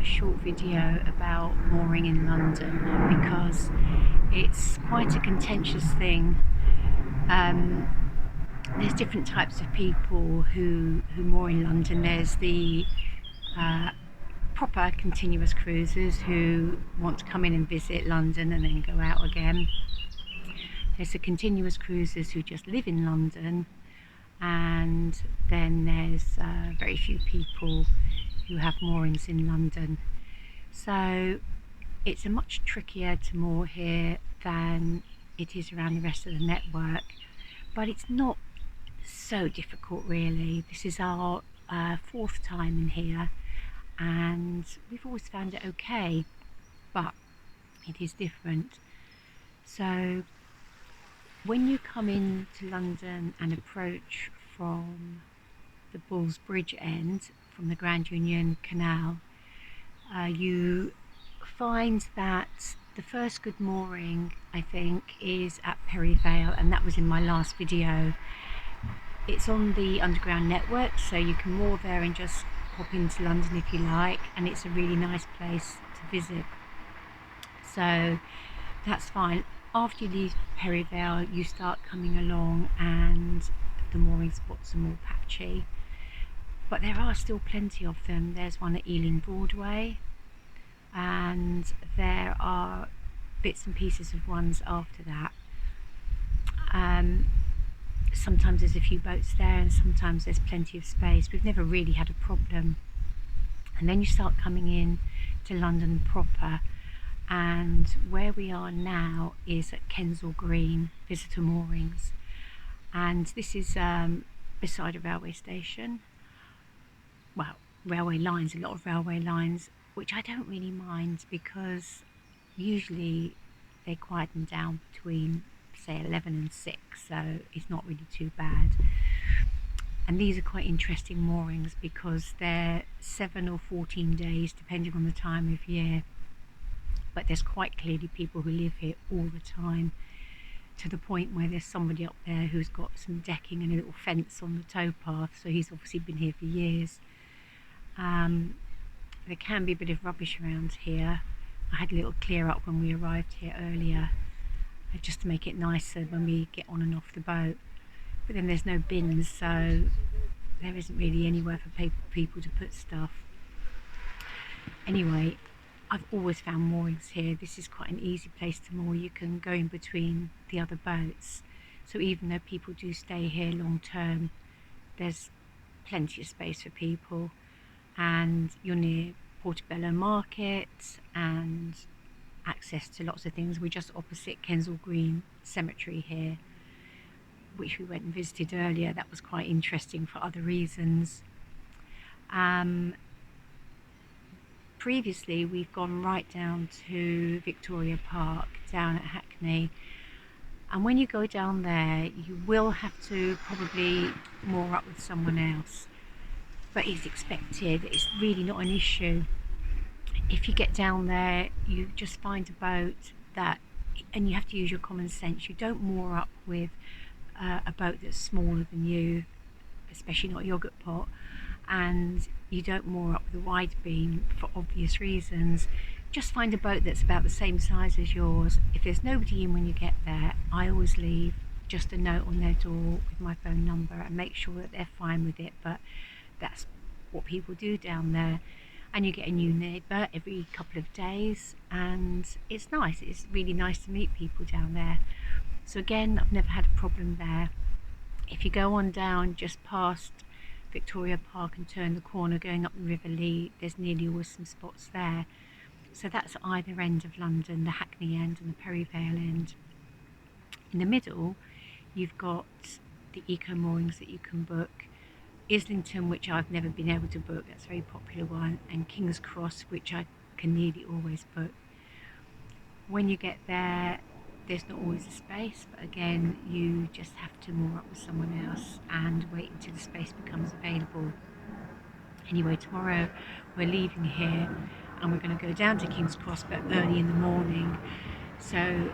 a short video about mooring in London because it's quite a contentious thing. There's different types of people who moor in London. There's the proper continuous cruisers who want to come in and visit London and then go out again. There's the continuous cruisers who just live in London, and then there's very few people who have moorings in London. So it's a much trickier to moor here than it is around the rest of the network, but it's not so difficult really. This is our fourth time in here and we've always found it okay, but it is different. So when you come into London and approach from the Bulls Bridge end, from the Grand Union Canal, you find that the first good mooring, I think, is at Perivale, and that was in my last video. It's on the underground network, so you can moor there and just pop into London if you like, and it's a really nice place to visit. So that's fine. After you leave Perivale, you start coming along and the mooring spots are more patchy, but there are still plenty of them. There's one at Ealing Broadway, and there are bits and pieces of ones after that. Sometimes there's a few boats there and sometimes there's plenty of space. We've never really had a problem. And then you start coming in to London proper, and where we are now is at Kensal Green Visitor Moorings, and this is beside a railway station. Well, railway lines, a lot of railway lines, which I don't really mind because usually they quieten down between say 11 and 6, so it's not really too bad. And these are quite interesting moorings because they're 7 or 14 days depending on the time of year, but there's quite clearly people who live here all the time, to the point where there's somebody up there who's got some decking and a little fence on the towpath, so he's obviously been here for years. There can be a bit of rubbish around here. I had a little clear up when we arrived here earlier, just to make it nicer when we get on and off the boat. But then there's no bins, so there isn't really anywhere for people to put stuff. Anyway, I've always found moorings here. This is quite an easy place to moor. You can go in between the other boats. So even though people do stay here long term, there's plenty of space for people. And you're near Portobello Market and access to lots of things. We're just opposite Kensal Green Cemetery here, which we went and visited earlier. That was quite interesting for other reasons. Previously we've gone right down to Victoria Park down at Hackney, and when you go down there you will have to probably moor up with someone else, but it's expected. It's really not an issue. If you get down there, you just find a boat and you have to use your common sense. You don't moor up with a boat that's smaller than you, especially not a yogurt pot, and you don't moor up with a wide beam for obvious reasons. Just find a boat that's about the same size as yours. If there's nobody in when you get there, I always leave just a note on their door with my phone number and make sure that they're fine with it, but that's what people do down there. And you get a new neighbour every couple of days, and it's nice. It's really nice to meet people down there. So again, I've never had a problem there. If you go on down just past Victoria Park and turn the corner going up the River Lee, there's nearly always some spots there. So that's either end of London, the Hackney end and the Perivale end. In the middle, you've got the eco moorings that you can book. Islington, which I've never been able to book, that's a very popular one, and King's Cross, which I can nearly always book. When you get there, there's not always a space, but again, you just have to moor up with someone else and wait until the space becomes available. Anyway, tomorrow we're leaving here and we're going to go down to King's Cross, but early in the morning. So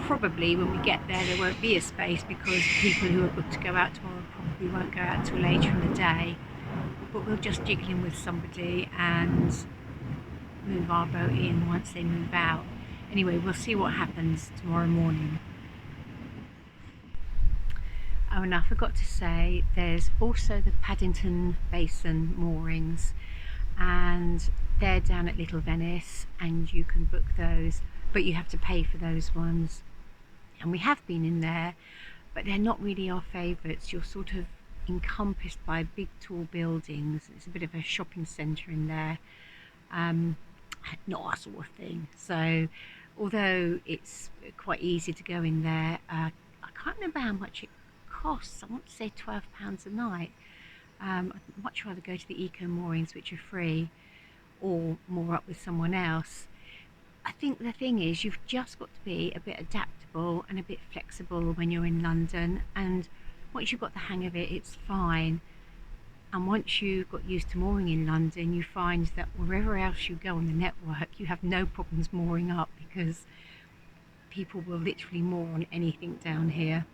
probably when we get there won't be a space because people who are booked to go out tomorrow probably won't go out till later in the day, but we'll just jiggle in with somebody and move our boat in once they move out. Anyway, we'll see what happens tomorrow morning. Oh, and I forgot to say, there's also the Paddington Basin moorings, and they're down at Little Venice, and you can book those, but you have to pay for those ones. And we have been in there, but they're not really our favourites. You're sort of encompassed by big tall buildings. It's a bit of a shopping centre in there, not our sort of thing. So although it's quite easy to go in there, I can't remember how much it costs. I want to say £12 a night. I'd much rather go to the eco moorings, which are free, or moor up with someone else. I think the thing is, you've just got to be a bit adaptable and a bit flexible when you're in London, and once you've got the hang of it, it's fine. And once you've got used to mooring in London, you find that wherever else you go on the network, you have no problems mooring up, because people will literally moor on anything down here.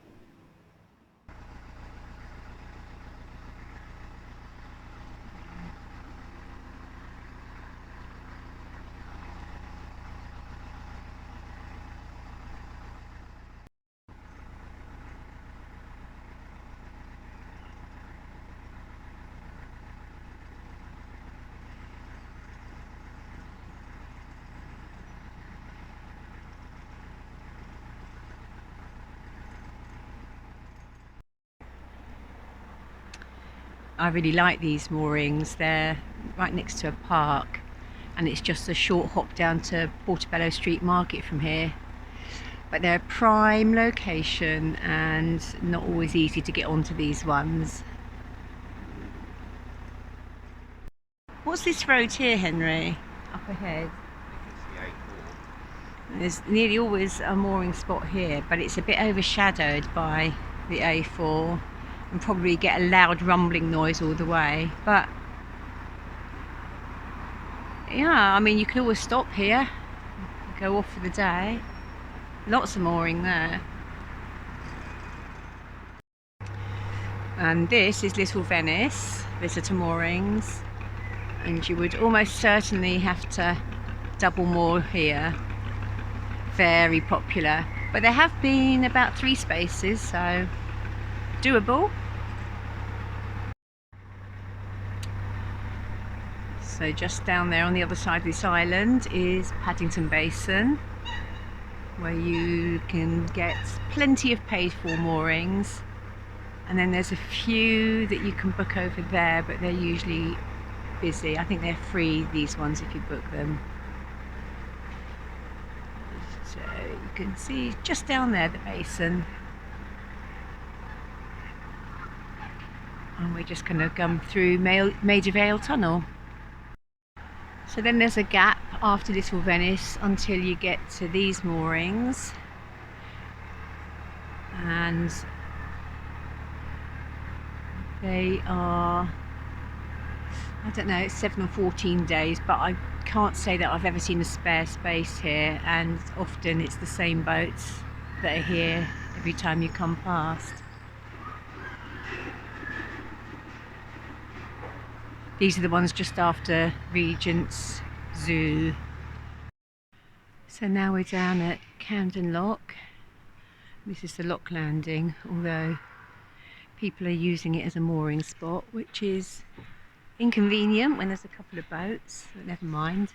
I really like these moorings. They're right next to a park, and it's just a short hop down to Portobello Street Market from here. But they're a prime location and not always easy to get onto these ones. What's this road here, Henry? Up ahead. There's nearly always a mooring spot here, but it's a bit overshadowed by the A4, and probably get a loud rumbling noise all the way. But yeah, I mean, you can always stop here, go off for the day. Lots of mooring there. And this is Little Venice visitor moorings, and you would almost certainly have to double moor here. Very popular, but there have been about 3 spaces, so doable. So just down there on the other side of this island is Paddington Basin, where you can get plenty of paid for moorings, and then there's a few that you can book over there, but they're usually busy. I think they're free, these ones, if you book them. So you can see just down there the basin, and we're just going to come through Maida Vale Tunnel. So then there's a gap after Little Venice until you get to these moorings, and they are, I don't know, it's 7 or 14 days, but I can't say that I've ever seen a spare space here, and often it's the same boats that are here every time you come past. These are the ones just after Regent's Zoo. So now we're down at Camden Lock. This is the lock landing, although people are using it as a mooring spot, which is inconvenient when there's a couple of boats, but never mind.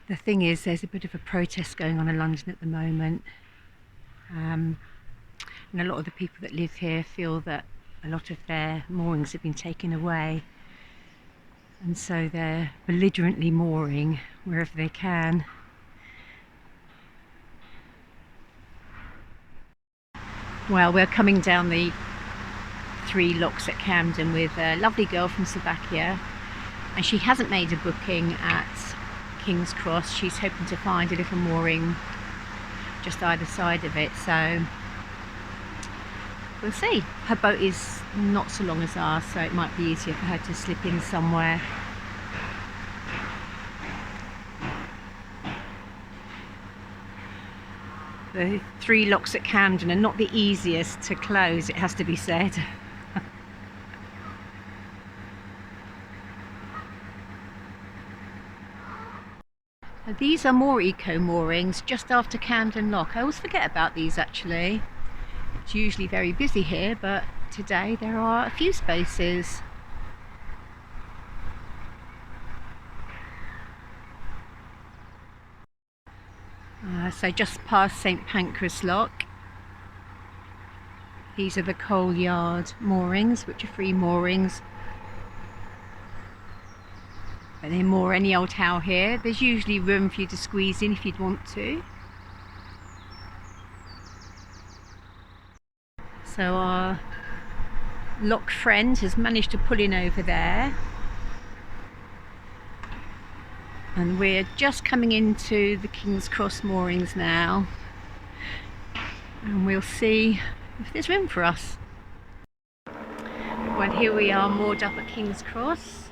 The thing is, there's a bit of a protest going on in London at the moment, and a lot of the people that live here feel that a lot of their moorings have been taken away, and so they're belligerently mooring wherever they can. Well, we're coming down the 3 locks at Camden with a lovely girl from Slovakia, and she hasn't made a booking at King's Cross. She's hoping to find a little mooring just either side of it, so we'll see. Her boat is not so long as ours, so it might be easier for her to slip in somewhere. The 3 locks at Camden are not the easiest to close, it has to be said. Now, these are more eco moorings just after Camden Lock. I always forget about these actually. It's usually very busy here, but today there are a few spaces. So just past St Pancras Lock. These are the coal yard moorings, which are free moorings. But they moor any old how here. There's usually room for you to squeeze in if you'd want to. So our lock friend has managed to pull in over there. And we're just coming into the King's Cross moorings now. And we'll see if there's room for us. Well, here we are moored up at King's Cross.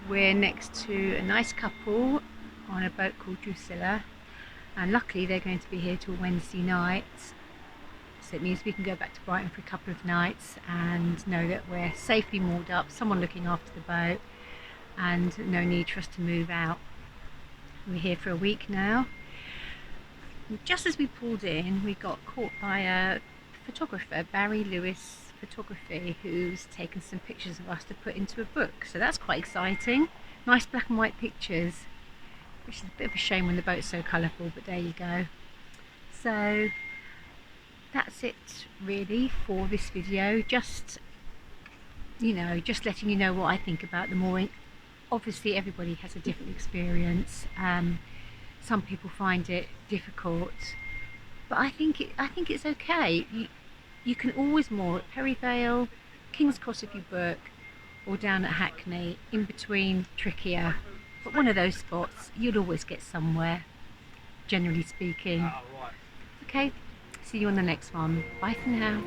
We're next to a nice couple on a boat called Drusilla, and luckily they're going to be here till Wednesday night, so it means we can go back to Brighton for a couple of nights and know that we're safely moored up, someone looking after the boat, and no need for us to move out. We're here for a week now. Just as we pulled in, we got caught by a photographer, Barry Lewis Photography, who's taken some pictures of us to put into a book, so that's quite exciting. Nice black and white pictures, which is a bit of a shame when the boat's so colourful, but there you go. So that's it really for this video. Just letting you know what I think about the mooring. Obviously everybody has a different experience. Some people find it difficult, but I think it's okay. You can always moor at Perivale, King's Cross if you book, or down at Hackney, in between trickier. But one of those spots, you'll always get somewhere, generally speaking. Okay, see you on the next one. Bye for now.